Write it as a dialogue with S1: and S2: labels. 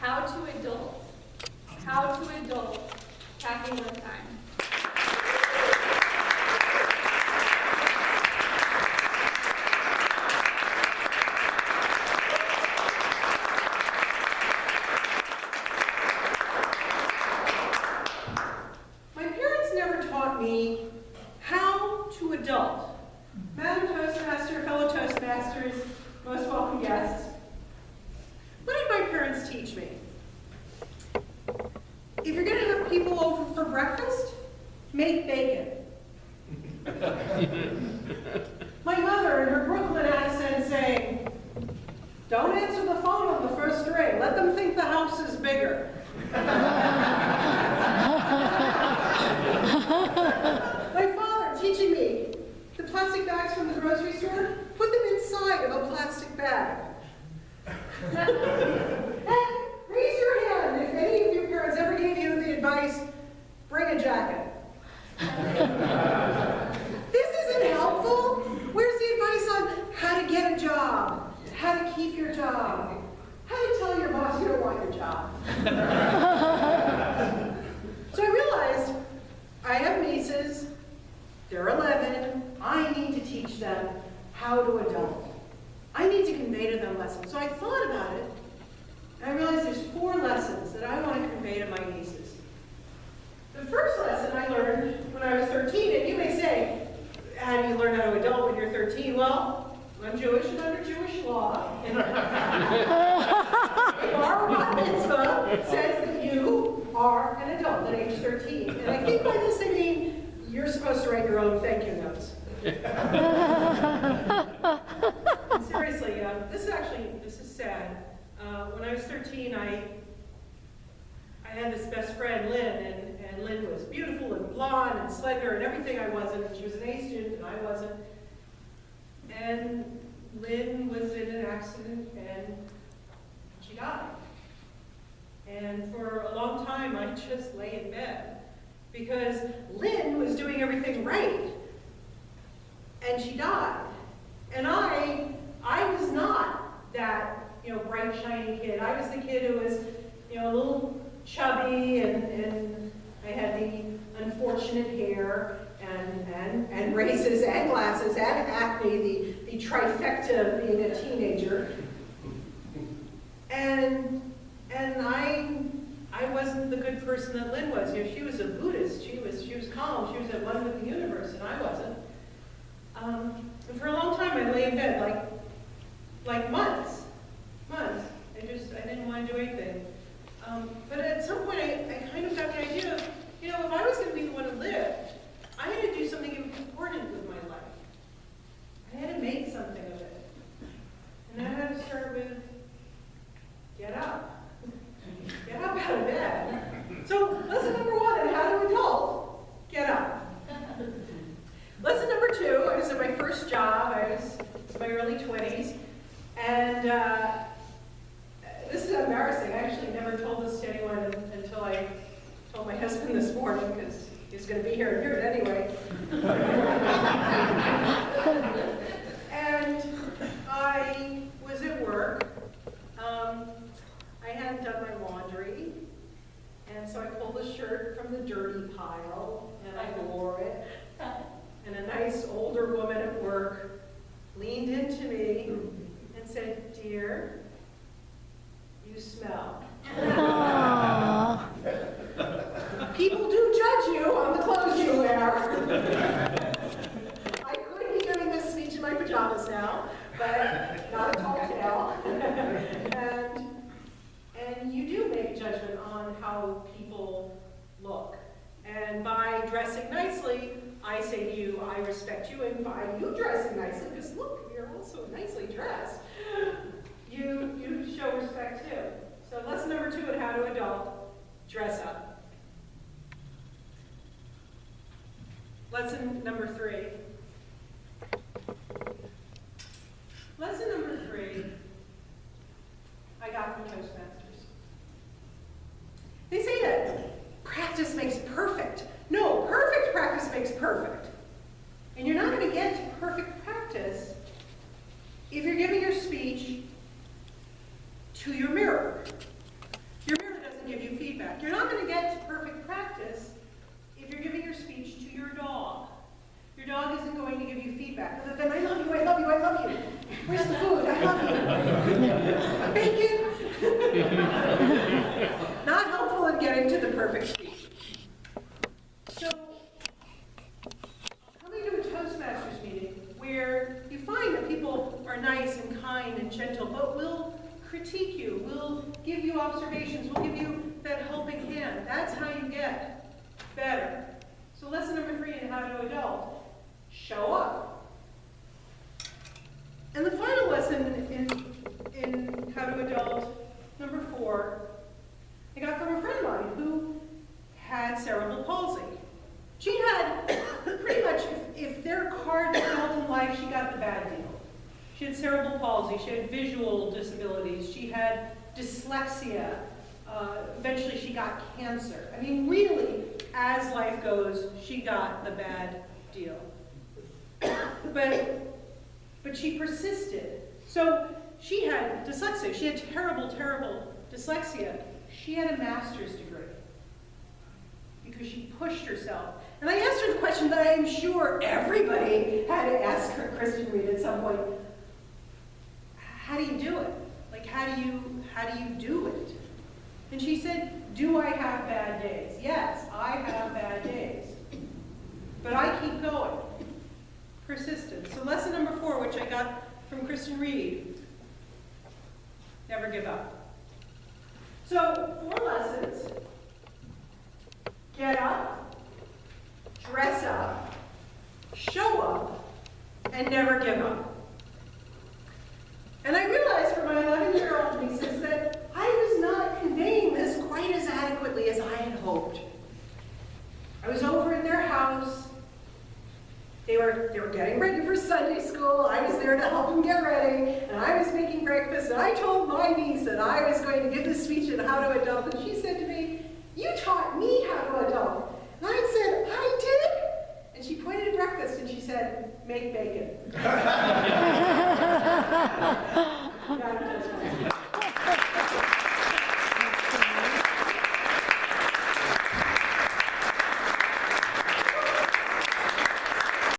S1: How to Adult. How to Adult, Kathy Wertheim.
S2: My parents never taught me how to adult. Madam Toastmaster, fellow Toastmasters, most welcome guests. What did my parents teach me? If you're going to have people over for breakfast, make bacon. My mother, in her Brooklyn accent, saying, "Don't answer the phone on the first ring. Let them think the house is bigger." My father teaching me the plastic bags from the grocery store, put them inside of a plastic bag. And raise your hand if any of your parents ever gave you the advice, bring a jacket. This isn't helpful. Where's the advice on how to get a job, how to keep your job, how to tell your boss you don't want your job? So I realized I have nieces, they're 11, I need to teach them how to adult. I need to convey to them lessons. So I thought about it, and I realized there's 4 lessons that I want to convey to my nieces. The first lesson I learned when I was 13, and you may say, how do you learn how to adult when you're 13? Well, I'm Jewish, and under Jewish law, our bat mitzvah says that you are an adult at age 13. And I think by this I mean you're supposed to write your own thank you notes. And seriously, this is sad. When I was 13, I had this best friend, Lynn, and Lynn was beautiful and blonde and slender and everything I wasn't. She was an A student and I wasn't. And Lynn was in an accident and she died. And for a long time, I just lay in bed because Lynn was doing everything right and she died. And I was not that, bright, shiny kid. I was the kid who was, a little chubby and I had the unfortunate hair and braces and glasses and acne, the trifecta of being a teenager. And I wasn't the good person that Lynn was. She was a Buddhist. She was calm. She was at one with the universe, and I wasn't. And for a long time, I lay in bed, like months. I didn't want to do anything. But at some point, I kind of got the idea of, if I was going to be the one who lived, I had to do something important with my life. I had to make something of it. And I had to start with, get up. Get up out of bed. So lesson number 1 on how to adult, get up. Lesson number 2, I was at my first job. I was in my early 20s. And this is embarrassing. I actually never told this to anyone until I told my husband this morning because he's going to be here and hear it anyway. And I was at work. I hadn't done my laundry. And so I pulled the shirt from the dirty pile and I wore it. And a nice older woman at work leaned into me and said, "Dear, you smell." People do judge you on the clothes you wear. I could be giving this speech in my pajamas now, but not a tall tale. And you do make a judgment on how people look. And by dressing nicely, I say to you, I respect you, and by you dressing nicely, because look, you're also nicely dressed, you show respect too. So lesson number 2 on how to adult, dress up. Lesson number 3. Lesson number 3, I got from Toastmasters. They say that practice makes perfect. No, perfect practice makes perfect. And you're not going to get to perfect practice if you're giving your speech to your mirror. Not helpful in getting to the perfect speech. So, coming to a Toastmasters meeting where you find that people are nice and kind and gentle, but will critique you, will give you observations, will give you that helping hand. That's how you get better. So lesson number 3 in How to Adult, show up. And the final lesson in How to Adult, number 4, I got from a friend of mine who had cerebral palsy. She had pretty much, if their card fell in life, she got the bad deal. She had cerebral palsy, she had visual disabilities, she had dyslexia, eventually she got cancer. I mean, really, as life goes, she got the bad deal. But she persisted. So she had dyslexia, she had terrible, terrible dyslexia. She had a master's degree because she pushed herself. And I asked her the question that I am sure everybody had to ask her, Kristen Reed, at some point. How do you do it? Like, how do you do it? And she said, do I have bad days? Yes, I have bad days. But I keep going. Persistence. So lesson number 4, which I got from Kristen Reed, never give up. So 4 lessons. Get up, dress up, show up, and never give up. And I realized for my 11-year-old nieces that I was not conveying this quite as adequately as I had hoped. I was over at their house. They were getting ready for Sunday school. I was there to help them get ready, and I was making breakfast, and I told my niece that I was going to give this speech on How to Adult, and she said to me, "You taught me